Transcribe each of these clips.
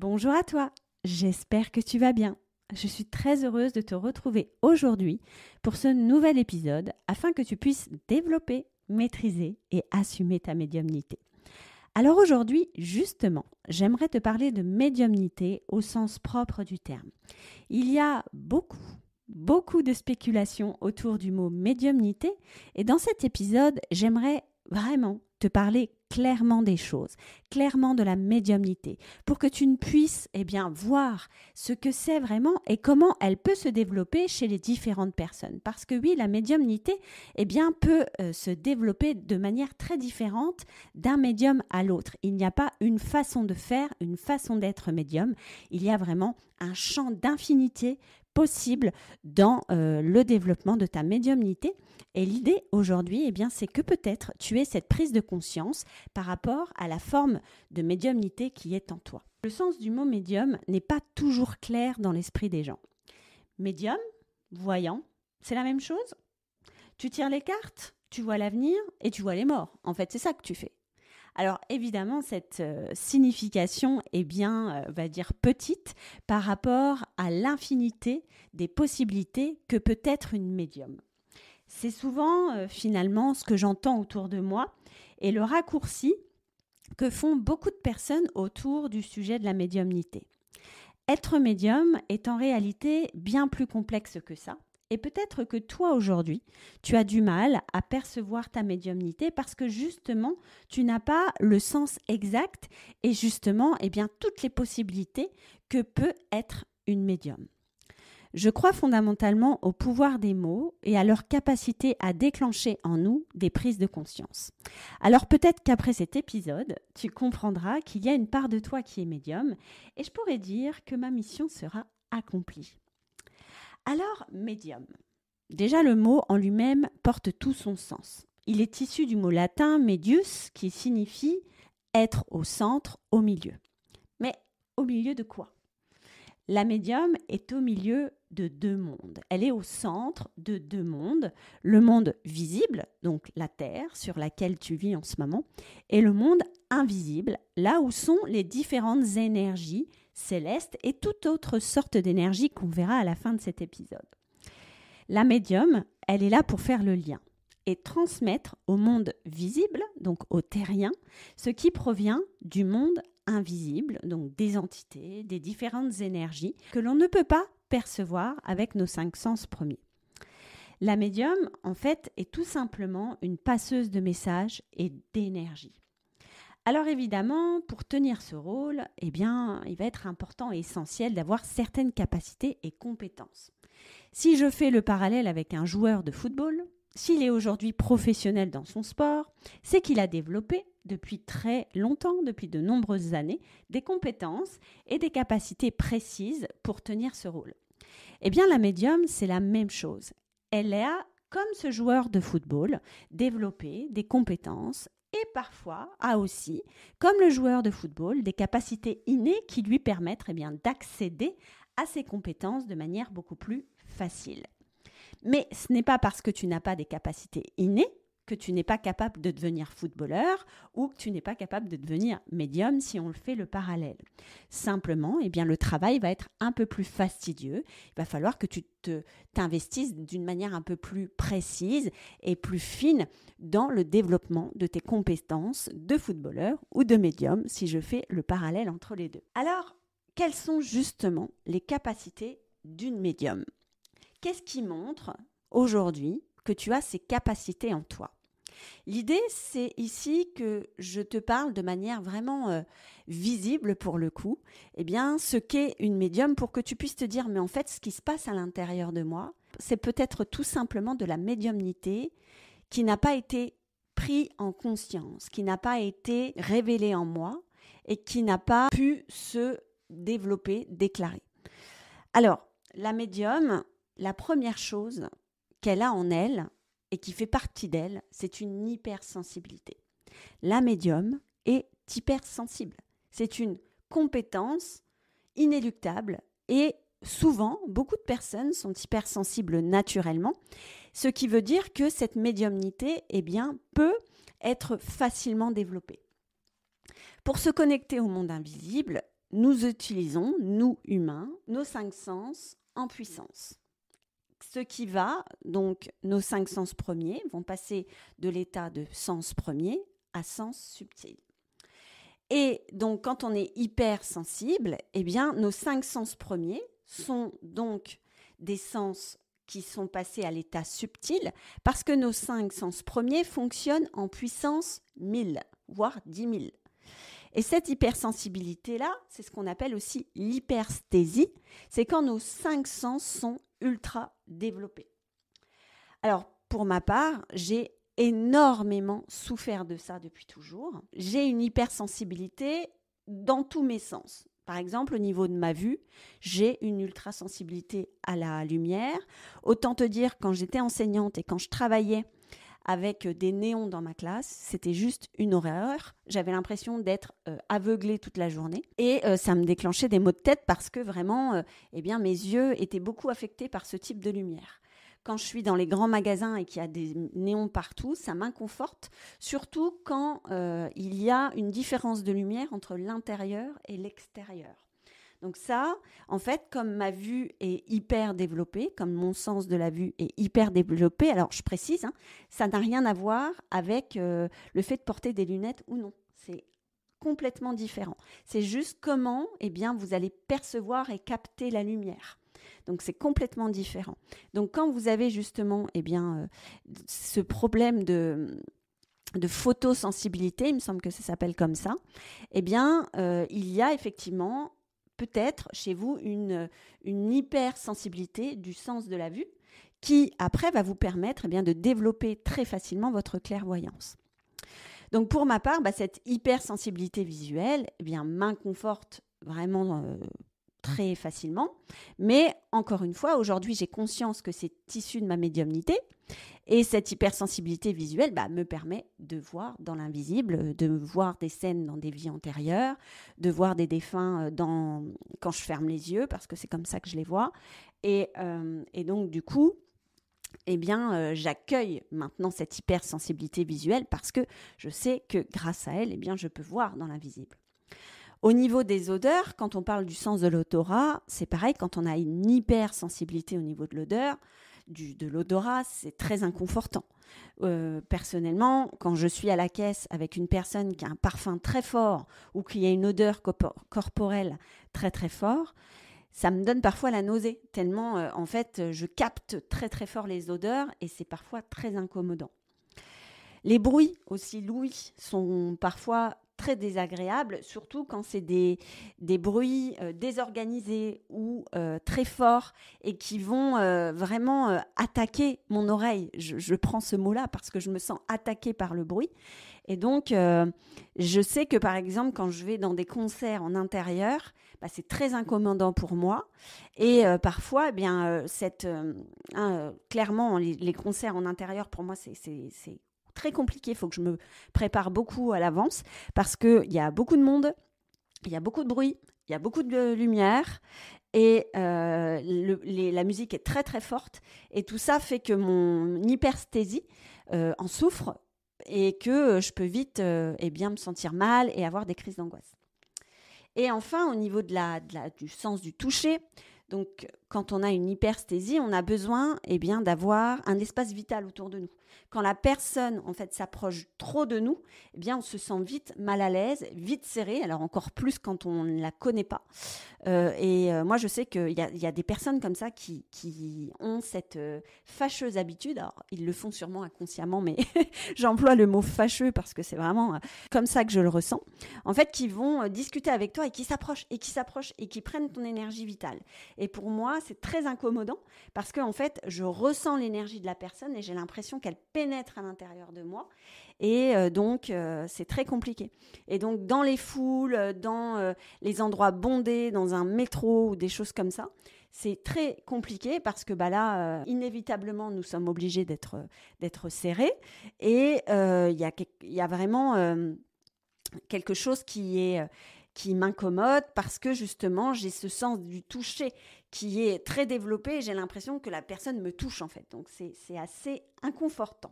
Bonjour à toi, j'espère que tu vas bien. Je suis très heureuse de te retrouver aujourd'hui pour ce nouvel épisode afin que tu puisses développer, maîtriser et assumer ta médiumnité. Alors aujourd'hui, justement, j'aimerais te parler de médiumnité au sens propre du terme. Il y a beaucoup de spéculations autour du mot médiumnité et dans cet épisode, j'aimerais vraiment te parler clairement des choses, clairement de la médiumnité, pour que tu puisses voir ce que c'est vraiment et comment elle peut se développer chez les différentes personnes. Parce que oui, la médiumnité peut se développer de manière très différente d'un médium à l'autre. Il n'y a pas une façon de faire, une façon d'être médium. Il y a vraiment un champ d'infinité possible dans le développement de ta médiumnité. Et l'idée aujourd'hui, c'est que peut-être tu aies cette prise de conscience par rapport à la forme de médiumnité qui est en toi. Le sens du mot médium n'est pas toujours clair dans l'esprit des gens. Médium, voyant, c'est la même chose. Tu tires les cartes, tu vois l'avenir et tu vois les morts. En fait, c'est ça que tu fais. Alors évidemment, cette signification est petite par rapport à l'infinité des possibilités que peut être une médium. C'est souvent finalement ce que j'entends autour de moi et le raccourci que font beaucoup de personnes autour du sujet de la médiumnité. Être médium est en réalité bien plus complexe que ça. Et peut-être que toi aujourd'hui, tu as du mal à percevoir ta médiumnité parce que justement, tu n'as pas le sens exact et justement, toutes les possibilités que peut être une médium. Je crois fondamentalement au pouvoir des mots et à leur capacité à déclencher en nous des prises de conscience. Alors peut-être qu'après cet épisode, tu comprendras qu'il y a une part de toi qui est médium et je pourrais dire que ma mission sera accomplie. Alors, médium. Déjà, le mot en lui-même porte tout son sens. Il est issu du mot latin medius qui signifie être au centre, au milieu. Mais au milieu de quoi ? La médium est au milieu de deux mondes. Elle est au centre de deux mondes. Le monde visible, donc la Terre sur laquelle tu vis en ce moment, et le monde invisible, là où sont les différentes énergies célestes et toute autre sorte d'énergie qu'on verra à la fin de cet épisode. La médium, elle est là pour faire le lien et transmettre au monde visible, donc au terrien, ce qui provient du monde invisible, donc des entités, des différentes énergies que l'on ne peut pas percevoir avec nos 5 sens premiers. La médium, en fait, est tout simplement une passeuse de messages et d'énergie. Alors évidemment, pour tenir ce rôle, il va être important et essentiel d'avoir certaines capacités et compétences. Si je fais le parallèle avec un joueur de football, s'il est aujourd'hui professionnel dans son sport, c'est qu'il a développé depuis très longtemps, depuis de nombreuses années, des compétences et des capacités précises pour tenir ce rôle. La médium, c'est la même chose. Elle a, comme ce joueur de football, développé des compétences et parfois a aussi, comme le joueur de football, des capacités innées qui lui permettent d'accéder à ces compétences de manière beaucoup plus facile. Mais ce n'est pas parce que tu n'as pas des capacités innées que tu n'es pas capable de devenir footballeur ou que tu n'es pas capable de devenir médium si on le fait le parallèle. Simplement, le travail va être un peu plus fastidieux. Il va falloir que tu t'investisses d'une manière un peu plus précise et plus fine dans le développement de tes compétences de footballeur ou de médium si je fais le parallèle entre les deux. Alors, quelles sont justement les capacités d'une médium ? Qu'est-ce qui montre aujourd'hui que tu as ces capacités en toi ? L'idée, c'est ici que je te parle de manière vraiment visible pour le coup, ce qu'est une médium pour que tu puisses te dire, mais en fait, ce qui se passe à l'intérieur de moi, c'est peut-être tout simplement de la médiumnité qui n'a pas été pris en conscience, qui n'a pas été révélée en moi et qui n'a pas pu se développer, déclarer. Alors, la médium, la première chose qu'elle a en elle et qui fait partie d'elle, c'est une hypersensibilité. La médium est hypersensible. C'est une compétence inéluctable et souvent, beaucoup de personnes sont hypersensibles naturellement, ce qui veut dire que cette médiumnité peut être facilement développée. Pour se connecter au monde invisible, nous utilisons, nous humains, nos 5 sens en puissance. Ce qui va, donc nos 5 sens premiers vont passer de l'état de sens premier à sens subtil. Et donc quand on est hypersensible, eh bien nos 5 sens premiers sont donc des sens qui sont passés à l'état subtil parce que nos 5 sens premiers fonctionnent en puissance 1000, voire 10 000. Et cette hypersensibilité-là, c'est ce qu'on appelle aussi l'hypersthésie. C'est quand nos 5 sens sont ultra développés. Alors, pour ma part, j'ai énormément souffert de ça depuis toujours. J'ai une hypersensibilité dans tous mes sens. Par exemple, au niveau de ma vue, j'ai une ultrasensibilité à la lumière. Autant te dire, quand j'étais enseignante et quand je travaillais avec des néons dans ma classe, c'était juste une horreur. J'avais l'impression d'être aveuglée toute la journée et ça me déclenchait des maux de tête parce que vraiment, mes yeux étaient beaucoup affectés par ce type de lumière. Quand je suis dans les grands magasins et qu'il y a des néons partout, ça m'inconforte, surtout quand il y a une différence de lumière entre l'intérieur et l'extérieur. Donc ça, en fait, comme ma vue est hyper développée, comme mon sens de la vue est hyper développé, alors je précise, ça n'a rien à voir avec le fait de porter des lunettes ou non. C'est complètement différent. C'est juste comment vous allez percevoir et capter la lumière. Donc, c'est complètement différent. Donc, quand vous avez justement ce problème de photosensibilité, il me semble que ça s'appelle comme ça, il y a effectivement peut-être chez vous une hypersensibilité du sens de la vue qui, après, va vous permettre de développer très facilement votre clairvoyance. Donc, pour ma part, cette hypersensibilité visuelle m'inconforte vraiment très facilement. Mais encore une fois, aujourd'hui, j'ai conscience que c'est issu de ma médiumnité. Et cette hypersensibilité visuelle me permet de voir dans l'invisible, de voir des scènes dans des vies antérieures, de voir des défunts quand je ferme les yeux, parce que c'est comme ça que je les vois. Et donc, du coup, j'accueille maintenant cette hypersensibilité visuelle parce que je sais que grâce à elle, je peux voir dans l'invisible. Au niveau des odeurs, quand on parle du sens de l'odorat, c'est pareil, quand on a une hypersensibilité au niveau de l'odeur, de l'odorat, c'est très inconfortant. Personnellement, quand je suis à la caisse avec une personne qui a un parfum très fort ou qui a une odeur corporelle très très fort, ça me donne parfois la nausée, tellement en fait je capte très très fort les odeurs et c'est parfois très incommodant. Les bruits aussi, l'ouïe, sont parfois très désagréables, surtout quand c'est des bruits désorganisés ou très forts et qui vont vraiment attaquer mon oreille. Je prends ce mot-là parce que je me sens attaquée par le bruit. Et donc, je sais que par exemple, quand je vais dans des concerts en intérieur, c'est très incommodant pour moi. Et parfois, clairement, les concerts en intérieur, pour moi, c'est très compliqué, il faut que je me prépare beaucoup à l'avance parce qu'il y a beaucoup de monde, il y a beaucoup de bruit, il y a beaucoup de lumière et la musique est très très forte et tout ça fait que mon hypersthésie en souffre et que je peux vite me sentir mal et avoir des crises d'angoisse. Et enfin, au niveau du sens du toucher, donc quand on a une hypersthésie, on a besoin d'avoir un espace vital autour de nous. Quand la personne en fait s'approche trop de nous, on se sent vite mal à l'aise, vite serré. Alors encore plus quand on ne la connaît pas. Moi, je sais qu'il y a des personnes comme ça qui ont cette fâcheuse habitude. Alors ils le font sûrement inconsciemment, mais j'emploie le mot fâcheux parce que c'est vraiment comme ça que je le ressens. En fait, qui vont discuter avec toi et qui s'approchent et qui prennent ton énergie vitale. Et pour moi, c'est très incommodant parce que en fait, je ressens l'énergie de la personne et j'ai l'impression qu'elle pénètre à l'intérieur de moi. Et donc, c'est très compliqué. Et donc, dans les foules, dans les endroits bondés, dans un métro ou des choses comme ça, c'est très compliqué parce que inévitablement, nous sommes obligés d'être serrés. Et il y a vraiment quelque chose qui m'incommode parce que justement, j'ai ce sens du toucher qui est très développé et j'ai l'impression que la personne me touche en fait. Donc, c'est assez inconfortant.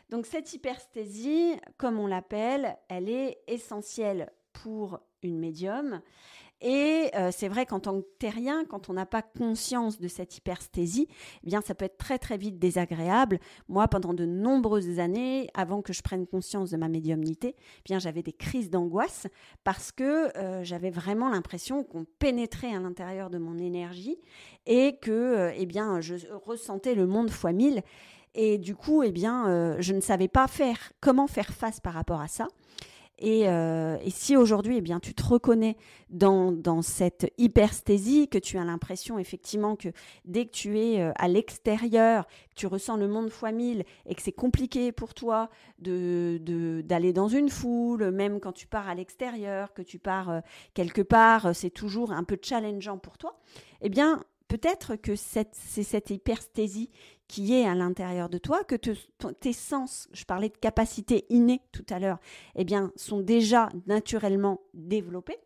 Donc, cette hypersthésie, comme on l'appelle, elle est essentielle pour une médium Et c'est vrai qu'en tant que terrien, quand on n'a pas conscience de cette hypersthésie, eh bien, ça peut être très très vite désagréable. Moi, pendant de nombreuses années, avant que je prenne conscience de ma médiumnité, eh bien, j'avais des crises d'angoisse parce que j'avais vraiment l'impression qu'on pénétrait à l'intérieur de mon énergie et que eh bien, je ressentais le monde fois 1000. Et du coup, eh bien, je ne savais pas comment faire face par rapport à ça. Et si aujourd'hui, eh bien, tu te reconnais dans cette hypersthésie, que tu as l'impression effectivement que dès que tu es à l'extérieur, que tu ressens le monde fois 1000 et que c'est compliqué pour toi d'aller dans une foule, même quand tu pars à l'extérieur, que tu pars quelque part, c'est toujours un peu challengeant pour toi, eh bien, peut-être que c'est cette hypersthésie qui est à l'intérieur de toi, que tes sens, je parlais de capacité innée tout à l'heure, eh bien, sont déjà naturellement développés.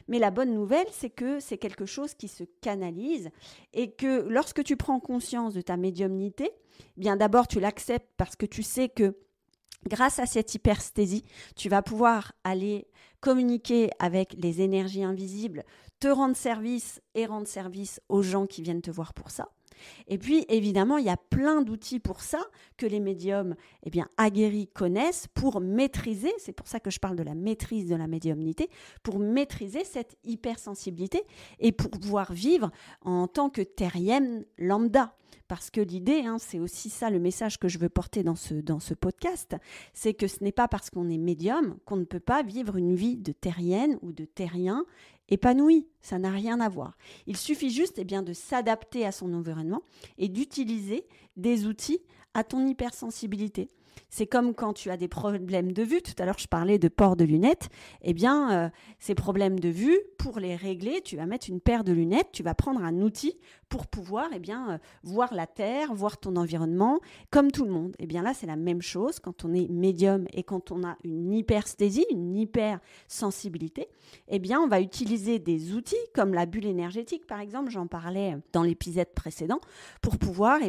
Mais la bonne nouvelle, c'est que c'est quelque chose qui se canalise et que lorsque tu prends conscience de ta médiumnité, eh bien d'abord tu l'acceptes parce que tu sais que grâce à cette hypersthésie, tu vas pouvoir aller communiquer avec les énergies invisibles, te rendre service et rendre service aux gens qui viennent te voir pour ça. Et puis, évidemment, il y a plein d'outils pour ça que les médiums eh bien, aguerris connaissent pour maîtriser, c'est pour ça que je parle de la maîtrise de la médiumnité, pour maîtriser cette hypersensibilité et pour pouvoir vivre en tant que terrienne lambda. Parce que l'idée, c'est aussi ça le message que je veux porter dans ce podcast, c'est que ce n'est pas parce qu'on est médium qu'on ne peut pas vivre une vie de terrienne ou de terrien épanoui. Ça n'a rien à voir. Il suffit juste bien, de s'adapter à son environnement et d'utiliser des outils à ton hypersensibilité. C'est comme quand tu as des problèmes de vue. Tout à l'heure, je parlais de port de lunettes. Eh bien, ces problèmes de vue, pour les régler, tu vas mettre une paire de lunettes, tu vas prendre un outil pour pouvoir voir la terre, voir ton environnement, comme tout le monde. Eh bien là, c'est la même chose quand on est médium et quand on a une hypersthésie, une hypersensibilité. Eh bien, on va utiliser des outils comme la bulle énergétique, par exemple. J'en parlais dans l'épisode précédent, pour pouvoir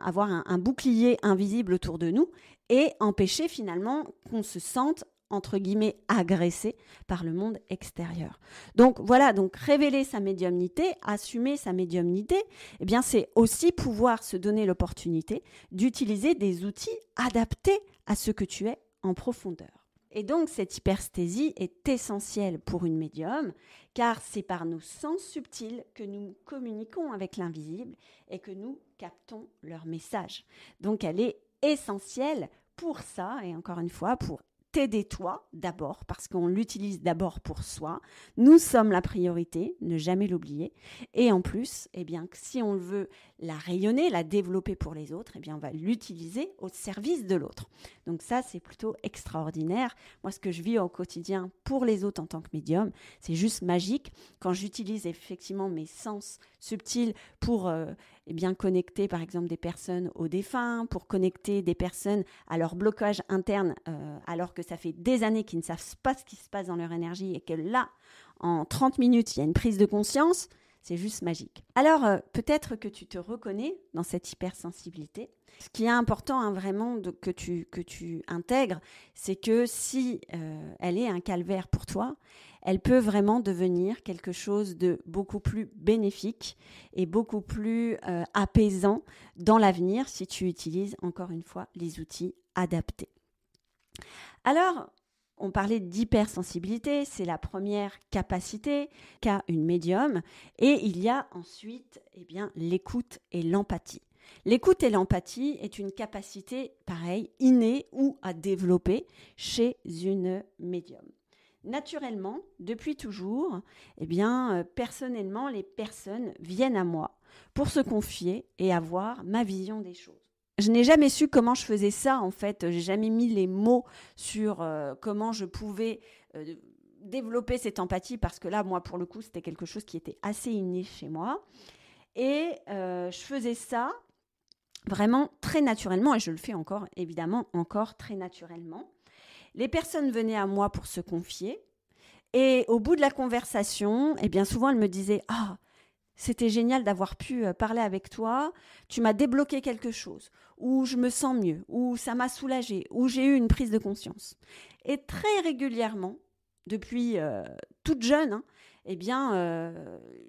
avoir un bouclier invisible autour de nous et empêcher finalement qu'on se sente entre guillemets agressé par le monde extérieur. Donc voilà, révéler sa médiumnité, assumer sa médiumnité, eh bien c'est aussi pouvoir se donner l'opportunité d'utiliser des outils adaptés à ce que tu es en profondeur. Et donc cette hypersthésie est essentielle pour une médium, car c'est par nos sens subtils que nous communiquons avec l'invisible et que nous captons leur message. Donc elle est essentielle pour ça, et encore une fois, pour t'aider toi d'abord, parce qu'on l'utilise d'abord pour soi. Nous sommes la priorité, ne jamais l'oublier. Et en plus, si on veut la rayonner, la développer pour les autres, on va l'utiliser au service de l'autre. Donc ça, c'est plutôt extraordinaire. Moi, ce que je vis au quotidien pour les autres en tant que médium, c'est juste magique. Quand j'utilise effectivement mes sens subtils pour connecter par exemple des personnes aux défunts, pour connecter des personnes à leur blocage interne, alors que ça fait des années qu'ils ne savent pas ce qui se passe dans leur énergie et que là, en 30 minutes, il y a une prise de conscience, c'est juste magique. Alors, peut-être que tu te reconnais dans cette hypersensibilité. Ce qui est important vraiment que tu intègres, c'est que si elle est un calvaire pour toi, elle peut vraiment devenir quelque chose de beaucoup plus bénéfique et beaucoup plus apaisant dans l'avenir si tu utilises encore une fois les outils adaptés. Alors, on parlait d'hypersensibilité, c'est la première capacité qu'a une médium. Et il y a ensuite l'écoute et l'empathie. L'écoute et l'empathie est une capacité, pareil, innée ou à développer chez une médium. Naturellement, depuis toujours, personnellement, les personnes viennent à moi pour se confier et avoir ma vision des choses. Je n'ai jamais su comment je faisais ça, en fait. J'ai jamais mis les mots sur comment je pouvais développer cette empathie, parce que là, moi, pour le coup, c'était quelque chose qui était assez inné chez moi. Et je faisais ça vraiment très naturellement, et je le fais encore très naturellement. Les personnes venaient à moi pour se confier, et au bout de la conversation, souvent, elles me disaient « Ah, c'était génial d'avoir pu parler avec toi, tu m'as débloqué quelque chose, ou je me sens mieux, ou ça m'a soulagée, ou j'ai eu une prise de conscience. » Et très régulièrement, depuis toute jeune, eh bien,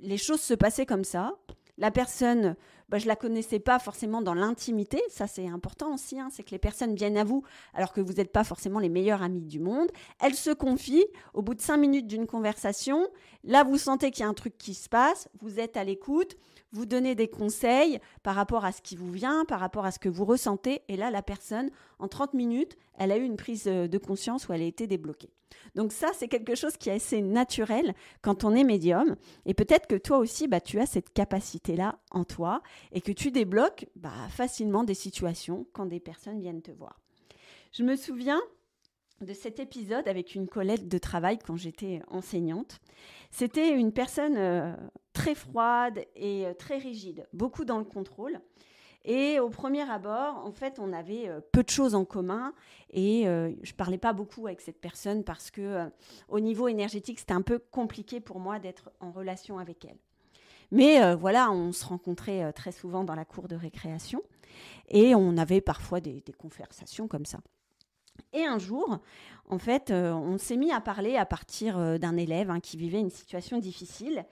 les choses se passaient comme ça. La personne, je ne la connaissais pas forcément dans l'intimité. Ça, c'est important aussi. C'est que les personnes viennent à vous alors que vous n'êtes pas forcément les meilleurs amis du monde. Elles se confient. Au bout de 5 minutes d'une conversation, là, vous sentez qu'il y a un truc qui se passe. Vous êtes à l'écoute. Vous donnez des conseils par rapport à ce qui vous vient, par rapport à ce que vous ressentez. Et là, la personne, en 30 minutes, elle a eu une prise de conscience où elle a été débloquée. Donc ça, c'est quelque chose qui est assez naturel quand on est médium. Et peut-être que toi aussi, tu as cette capacité-là en toi et que tu débloques facilement des situations quand des personnes viennent te voir. Je me souviens de cet épisode avec une collègue de travail quand j'étais enseignante. C'était une personne très froide et très rigide, beaucoup dans le contrôle. Et au premier abord, en fait, on avait peu de choses en commun et je parlais pas beaucoup avec cette personne parce que au niveau énergétique, c'était un peu compliqué pour moi d'être en relation avec elle. Mais on se rencontrait très souvent dans la cour de récréation et on avait parfois des conversations comme ça. Et un jour, en fait, on s'est mis à parler à partir d'un élève qui vivait une situation difficile.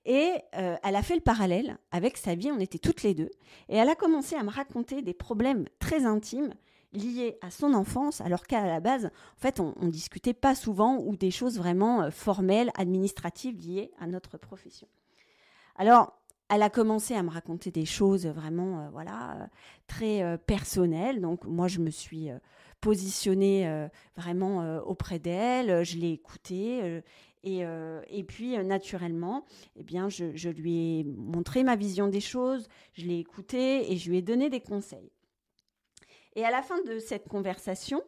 Et elle a fait le parallèle avec sa vie, on était toutes les deux. Et elle a commencé à me raconter des problèmes très intimes liés à son enfance, alors qu'à la base, en fait, on ne discutait pas souvent ou des choses vraiment formelles, administratives liées à notre profession. Alors, elle a commencé à me raconter des choses vraiment très personnelles. Donc, moi, je me suis positionnée vraiment auprès d'elle. Je l'ai écoutée. Et puis, naturellement, je lui ai montré ma vision des choses. Je l'ai écoutée et je lui ai donné des conseils. Et à la fin de cette conversation,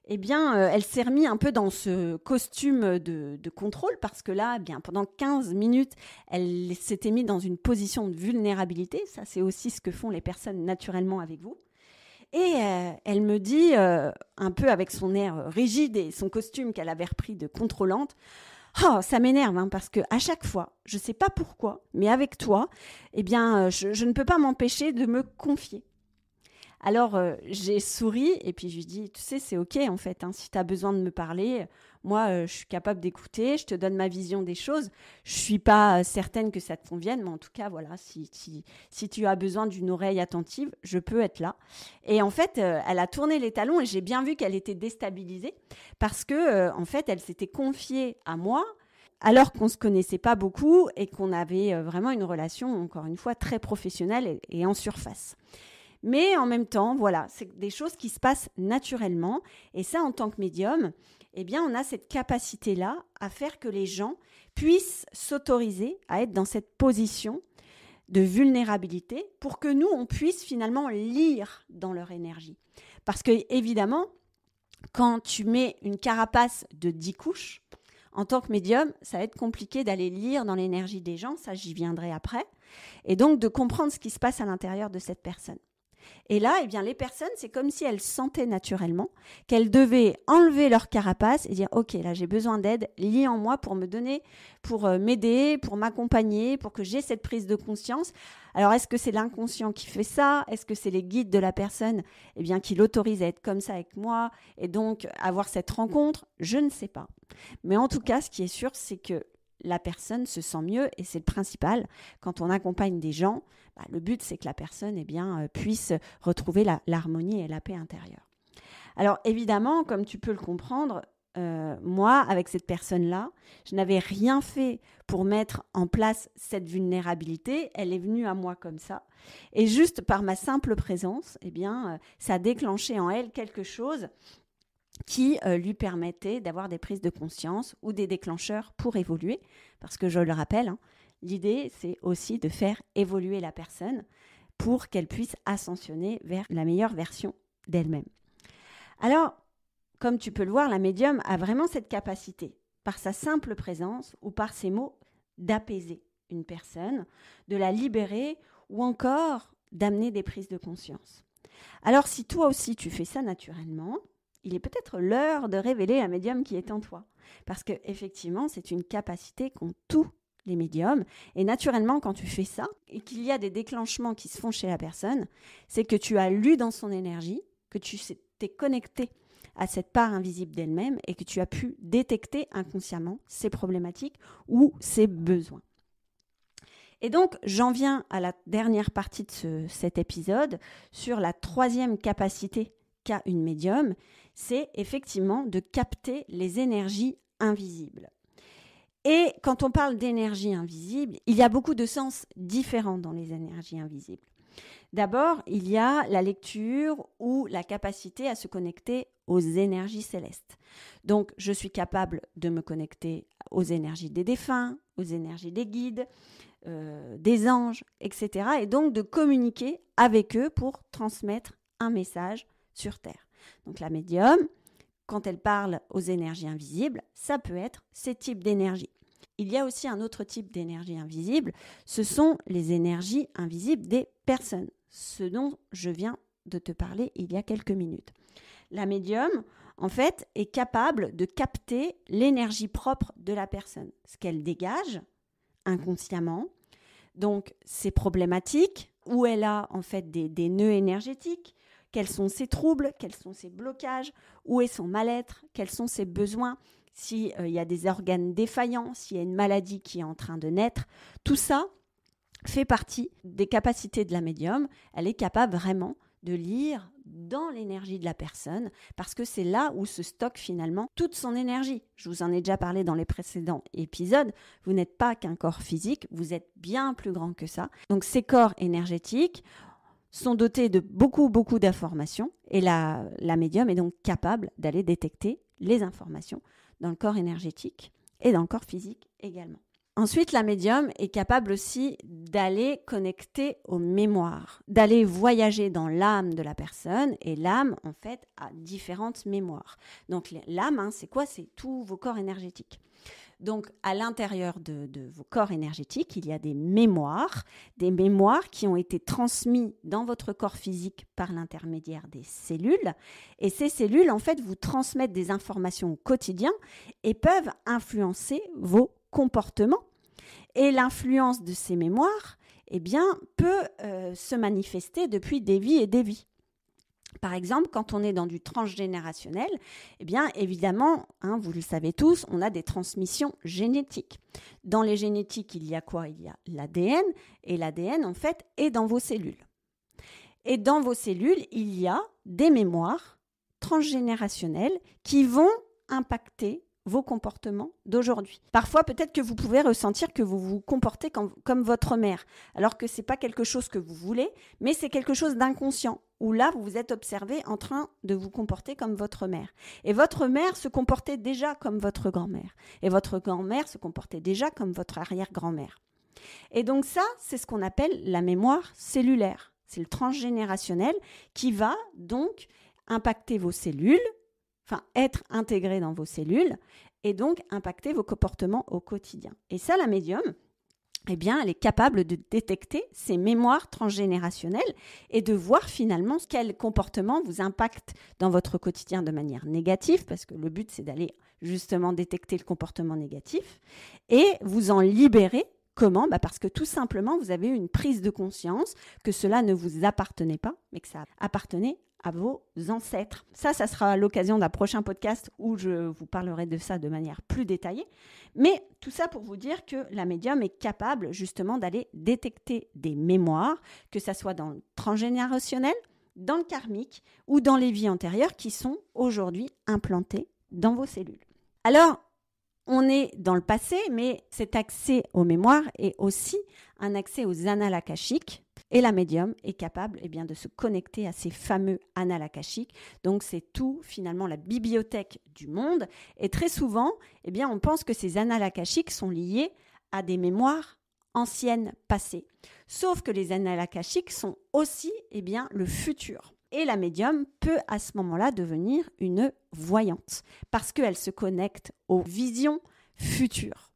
elle s'est remise un peu dans ce costume de contrôle parce que là, pendant 15 minutes, elle s'était mise dans une position de vulnérabilité. Ça, c'est aussi ce que font les personnes naturellement avec vous. Et elle me dit, un peu avec son air rigide et son costume qu'elle avait repris de contrôlante, « Oh, ça m'énerve parce qu'à chaque fois, je ne sais pas pourquoi, mais avec toi, je ne peux pas m'empêcher de me confier. » Alors, j'ai souri et puis je lui dis, tu sais, c'est OK en fait. Si tu as besoin de me parler, moi, je suis capable d'écouter, je te donne ma vision des choses. Je ne suis pas certaine que ça te convienne, mais en tout cas, voilà, si tu as besoin d'une oreille attentive, je peux être là. Et en fait, elle a tourné les talons et j'ai bien vu qu'elle était déstabilisée parce que, en fait, elle s'était confiée à moi alors qu'on ne se connaissait pas beaucoup et qu'on avait vraiment une relation, encore une fois, très professionnelle et en surface. Mais en même temps, voilà, c'est des choses qui se passent naturellement. Et ça, en tant que médium, on a cette capacité-là à faire que les gens puissent s'autoriser à être dans cette position de vulnérabilité pour que nous, on puisse finalement lire dans leur énergie. Parce que, évidemment, quand tu mets une carapace de 10 couches, en tant que médium, ça va être compliqué d'aller lire dans l'énergie des gens, ça j'y viendrai après, et donc de comprendre ce qui se passe à l'intérieur de cette personne. Et là, les personnes, c'est comme si elles sentaient naturellement qu'elles devaient enlever leur carapace et dire « Ok, là, j'ai besoin d'aide, lis en moi pour me donner, pour m'aider, pour m'accompagner, pour que j'ai cette prise de conscience. » Alors, est-ce que c'est l'inconscient qui fait ça? Est-ce que c'est les guides de la personne qui l'autorisent à être comme ça avec moi et donc avoir cette rencontre? Je ne sais pas. Mais en tout cas, ce qui est sûr, c'est que la personne se sent mieux et c'est le principal. Quand on accompagne des gens, le but, c'est que la personne puisse retrouver l'harmonie et la paix intérieure. Alors évidemment, comme tu peux le comprendre, moi, avec cette personne-là, je n'avais rien fait pour mettre en place cette vulnérabilité. Elle est venue à moi comme ça. Et juste par ma simple présence, ça a déclenché en elle quelque chose qui lui permettait d'avoir des prises de conscience ou des déclencheurs pour évoluer. Parce que je le rappelle, l'idée, c'est aussi de faire évoluer la personne pour qu'elle puisse ascensionner vers la meilleure version d'elle-même. Alors, comme tu peux le voir, la médium a vraiment cette capacité, par sa simple présence ou par ses mots, d'apaiser une personne, de la libérer ou encore d'amener des prises de conscience. Alors, si toi aussi tu fais ça naturellement, il est peut-être l'heure de révéler la médium qui est en toi. Parce qu'effectivement, c'est une capacité qu'ont tous les médiums. Et naturellement, quand tu fais ça, et qu'il y a des déclenchements qui se font chez la personne, c'est que tu as lu dans son énergie, que tu t'es connecté à cette part invisible d'elle-même et que tu as pu détecter inconsciemment ses problématiques ou ses besoins. Et donc, j'en viens à la dernière partie de cet épisode sur la troisième capacité qu'a une médium, c'est effectivement de capter les énergies invisibles. Et quand on parle d'énergie invisible, il y a beaucoup de sens différents dans les énergies invisibles. D'abord, il y a la lecture ou la capacité à se connecter aux énergies célestes. Donc, je suis capable de me connecter aux énergies des défunts, aux énergies des guides, des anges, etc. Et donc de communiquer avec eux pour transmettre un message sur Terre. Donc la médium, quand elle parle aux énergies invisibles, ça peut être ces types d'énergies. Il y a aussi un autre type d'énergie invisible, ce sont les énergies invisibles des personnes, ce dont je viens de te parler il y a quelques minutes. La médium, en fait, est capable de capter l'énergie propre de la personne, ce qu'elle dégage inconsciemment, donc ses problématiques, où elle a en fait des nœuds énergétiques, quels sont ses troubles, quels sont ses blocages, où est son mal-être, quels sont ses besoins, s'il y a des organes défaillants, s'il y a une maladie qui est en train de naître, tout ça fait partie des capacités de la médium. Elle est capable vraiment de lire dans l'énergie de la personne, parce que c'est là où se stocke finalement toute son énergie. Je vous en ai déjà parlé dans les précédents épisodes. Vous n'êtes pas qu'un corps physique, vous êtes bien plus grand que ça. Donc ces corps énergétiques sont dotés de beaucoup d'informations et la médium est donc capable d'aller détecter les informations dans le corps énergétique et dans le corps physique également. Ensuite, la médium est capable aussi d'aller connecter aux mémoires, d'aller voyager dans l'âme de la personne, et l'âme, en fait, a différentes mémoires. Donc l'âme, c'est quoi ? C'est tous vos corps énergétiques. Donc à l'intérieur de vos corps énergétiques, il y a des mémoires qui ont été transmises dans votre corps physique par l'intermédiaire des cellules. Et ces cellules, en fait, vous transmettent des informations au quotidien et peuvent influencer vos comportements. Et l'influence de ces mémoires, peut se manifester depuis des vies et des vies. Par exemple, quand on est dans du transgénérationnel, évidemment, vous le savez tous, on a des transmissions génétiques. Dans les génétiques, il y a quoi ? Il y a l'ADN, et l'ADN, en fait, est dans vos cellules. Et dans vos cellules, il y a des mémoires transgénérationnelles qui vont impacter vos comportements d'aujourd'hui. Parfois, peut-être que vous pouvez ressentir que vous vous comportez comme votre mère, alors que ce n'est pas quelque chose que vous voulez, mais c'est quelque chose d'inconscient, où là, vous vous êtes observé en train de vous comporter comme votre mère. Et votre mère se comportait déjà comme votre grand-mère. Et votre grand-mère se comportait déjà comme votre arrière-grand-mère. Et donc ça, c'est ce qu'on appelle la mémoire cellulaire. C'est le transgénérationnel qui va donc impacter vos cellules, être intégré dans vos cellules et donc impacter vos comportements au quotidien. Et ça, la médium, elle est capable de détecter ces mémoires transgénérationnelles et de voir finalement quel comportement vous impacte dans votre quotidien de manière négative, parce que le but, c'est d'aller justement détecter le comportement négatif et vous en libérer. Comment ? Parce que tout simplement, vous avez une prise de conscience que cela ne vous appartenait pas, mais que ça appartenait à vos ancêtres. Ça sera l'occasion d'un prochain podcast où je vous parlerai de ça de manière plus détaillée. Mais tout ça pour vous dire que la médium est capable justement d'aller détecter des mémoires, que ça soit dans le transgénérationnel, dans le karmique ou dans les vies antérieures qui sont aujourd'hui implantées dans vos cellules. Alors, on est dans le passé, mais cet accès aux mémoires est aussi un accès aux annales akashiques. Et la médium est capable de se connecter à ces fameux annales akashiques. Donc, c'est tout, finalement, la bibliothèque du monde. Et très souvent, on pense que ces annales akashiques sont liées à des mémoires anciennes, passées. Sauf que les annales akashiques sont aussi le futur. Et la médium peut à ce moment-là devenir une voyante parce qu'elle se connecte aux visions futures.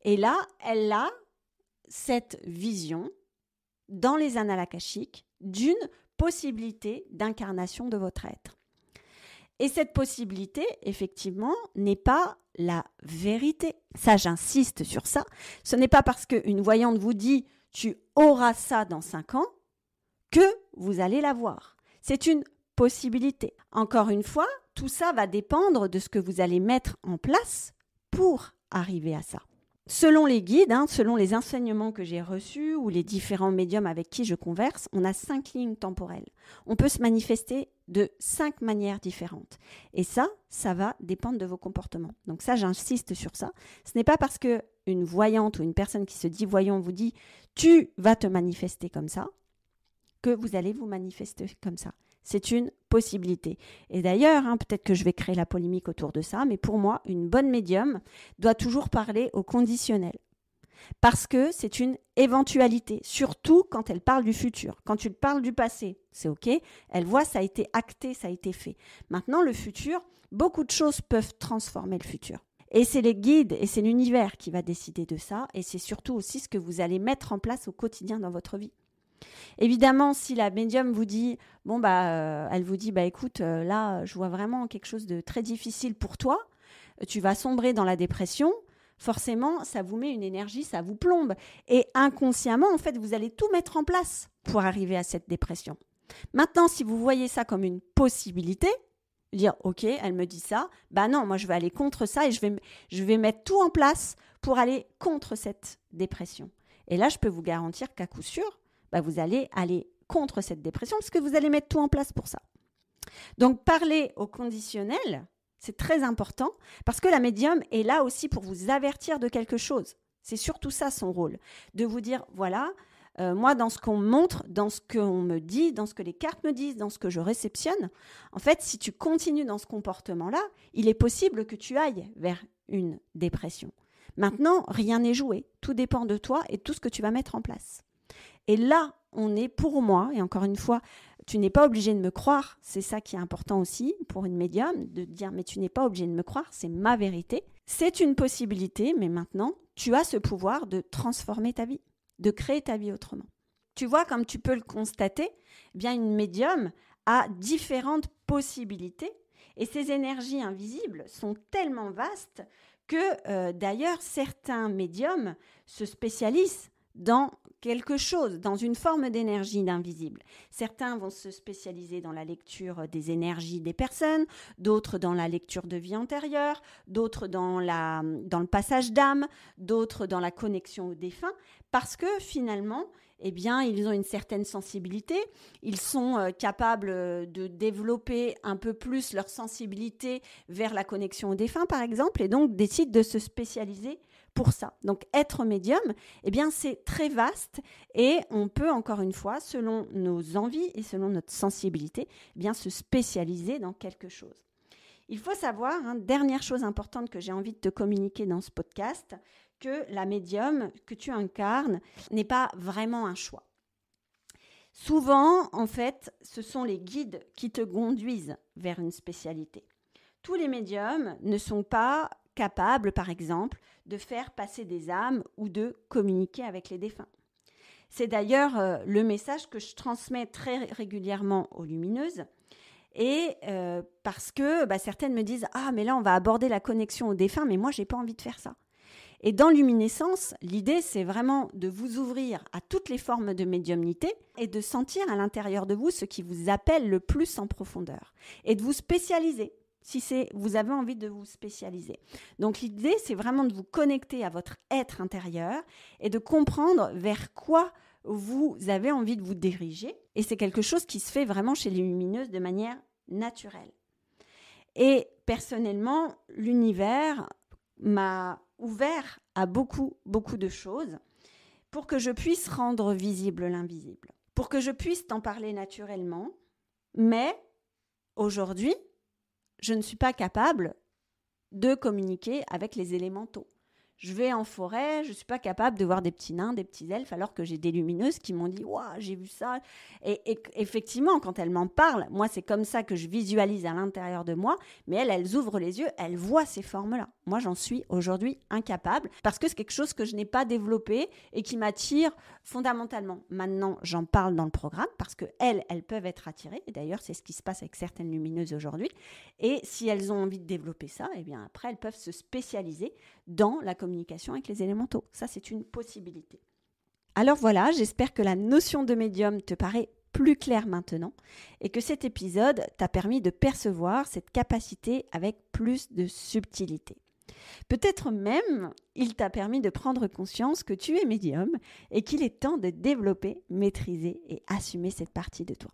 Et là, elle a cette vision dans les annales akashiques d'une possibilité d'incarnation de votre être. Et cette possibilité, effectivement, n'est pas la vérité. Ça, j'insiste sur ça. Ce n'est pas parce qu'une voyante vous dit « tu auras ça dans 5 ans » que vous allez l'avoir. C'est une possibilité. Encore une fois, tout ça va dépendre de ce que vous allez mettre en place pour arriver à ça. Selon les guides, selon les enseignements que j'ai reçus ou les différents médiums avec qui je converse, on a 5 lignes temporelles. On peut se manifester de 5 manières différentes. Et ça va dépendre de vos comportements. Donc ça, j'insiste sur ça. Ce n'est pas parce qu'une voyante ou une personne qui se dit voyant vous dit « tu vas te manifester comme ça » que vous allez vous manifester comme ça. C'est une possibilité. Et d'ailleurs, peut-être que je vais créer la polémique autour de ça, mais pour moi, une bonne médium doit toujours parler au conditionnel. Parce que c'est une éventualité, surtout quand elle parle du futur. Quand tu parles du passé, c'est OK. Elle voit, ça a été acté, ça a été fait. Maintenant, le futur, beaucoup de choses peuvent transformer le futur. Et c'est les guides et c'est l'univers qui va décider de ça. Et c'est surtout aussi ce que vous allez mettre en place au quotidien dans votre vie. Évidemment, si la médium vous dit, elle vous dit, écoute, là, je vois vraiment quelque chose de très difficile pour toi, tu vas sombrer dans la dépression, forcément, ça vous met une énergie, ça vous plombe. Et inconsciemment, en fait, vous allez tout mettre en place pour arriver à cette dépression. Maintenant, si vous voyez ça comme une possibilité, dire, OK, elle me dit ça, non, moi, je vais aller contre ça et je vais mettre tout en place pour aller contre cette dépression. Et là, je peux vous garantir qu'à coup sûr, vous allez aller contre cette dépression parce que vous allez mettre tout en place pour ça. Donc, parler au conditionnel, c'est très important parce que la médium est là aussi pour vous avertir de quelque chose. C'est surtout ça son rôle, de vous dire, voilà, moi, dans ce qu'on me montre, dans ce qu'on me dit, dans ce que les cartes me disent, dans ce que je réceptionne, en fait, si tu continues dans ce comportement-là, il est possible que tu ailles vers une dépression. Maintenant, rien n'est joué. Tout dépend de toi et de tout ce que tu vas mettre en place. Et là, on est pour moi, et encore une fois, tu n'es pas obligé de me croire, c'est ça qui est important aussi pour une médium, de dire mais tu n'es pas obligé de me croire, c'est ma vérité. C'est une possibilité, mais maintenant, tu as ce pouvoir de transformer ta vie, de créer ta vie autrement. Tu vois, comme tu peux le constater, bien une médium a différentes possibilités et ces énergies invisibles sont tellement vastes que d'ailleurs certains médiums se spécialisent dans quelque chose, dans une forme d'énergie d'invisible. Certains vont se spécialiser dans la lecture des énergies des personnes, d'autres dans la lecture de vie antérieure, d'autres dans le passage d'âme, d'autres dans la connexion aux défunts, parce que finalement, ils ont une certaine sensibilité, ils sont capables de développer un peu plus leur sensibilité vers la connexion aux défunts, par exemple, et donc décident de se spécialiser pour ça. Donc, être médium, c'est très vaste et on peut, encore une fois, selon nos envies et selon notre sensibilité, se spécialiser dans quelque chose. Il faut savoir, dernière chose importante que j'ai envie de te communiquer dans ce podcast, que la médium que tu incarnes n'est pas vraiment un choix. Souvent, en fait, ce sont les guides qui te conduisent vers une spécialité. Tous les médiums ne sont pas capables, par exemple, de faire passer des âmes ou de communiquer avec les défunts. C'est d'ailleurs le message que je transmets très régulièrement aux lumineuses. Et parce que certaines me disent « Ah, mais là, on va aborder la connexion aux défunts, mais moi, je n'ai pas envie de faire ça. » Et dans Luminescence, l'idée, c'est vraiment de vous ouvrir à toutes les formes de médiumnité et de sentir à l'intérieur de vous ce qui vous appelle le plus en profondeur et de vous spécialiser. Si vous avez envie de vous spécialiser. Donc l'idée, c'est vraiment de vous connecter à votre être intérieur et de comprendre vers quoi vous avez envie de vous diriger. Et c'est quelque chose qui se fait vraiment chez les lumineuses de manière naturelle. Et personnellement, l'univers m'a ouvert à beaucoup de choses pour que je puisse rendre visible l'invisible, pour que je puisse t'en parler naturellement. Mais aujourd'hui, je ne suis pas capable de communiquer avec les élémentaux. Je vais en forêt, je ne suis pas capable de voir des petits nains, des petits elfes, alors que j'ai des lumineuses qui m'ont dit « Waouh, j'ai vu ça !» Et effectivement, quand elles m'en parlent, moi, c'est comme ça que je visualise à l'intérieur de moi, mais elles ouvrent les yeux, elles voient ces formes-là. Moi, j'en suis aujourd'hui incapable, parce que c'est quelque chose que je n'ai pas développé et qui m'attire fondamentalement. Maintenant, j'en parle dans le programme, parce qu'elles peuvent être attirées, et d'ailleurs, c'est ce qui se passe avec certaines lumineuses aujourd'hui, et si elles ont envie de développer ça, après, elles peuvent se spécialiser dans la communication avec les élémentaux. Ça, c'est une possibilité. Alors voilà, j'espère que la notion de médium te paraît plus clair maintenant et que cet épisode t'a permis de percevoir cette capacité avec plus de subtilité. Peut-être même, il t'a permis de prendre conscience que tu es médium et qu'il est temps de développer, maîtriser et assumer cette partie de toi.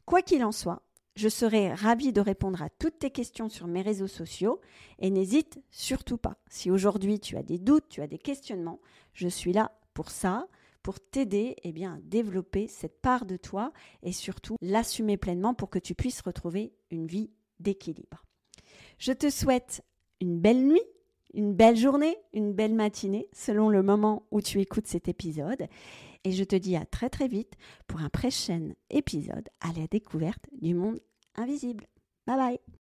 Quoi qu'il en soit, je serai ravie de répondre à toutes tes questions sur mes réseaux sociaux et n'hésite surtout pas. Si aujourd'hui tu as des doutes, tu as des questionnements, je suis là pour ça, pour t'aider à développer cette part de toi et surtout l'assumer pleinement pour que tu puisses retrouver une vie d'équilibre. Je te souhaite une belle nuit, une belle journée, une belle matinée selon le moment où tu écoutes cet épisode. Et je te dis à très très vite pour un prochain épisode à la découverte du monde invisible. Bye bye!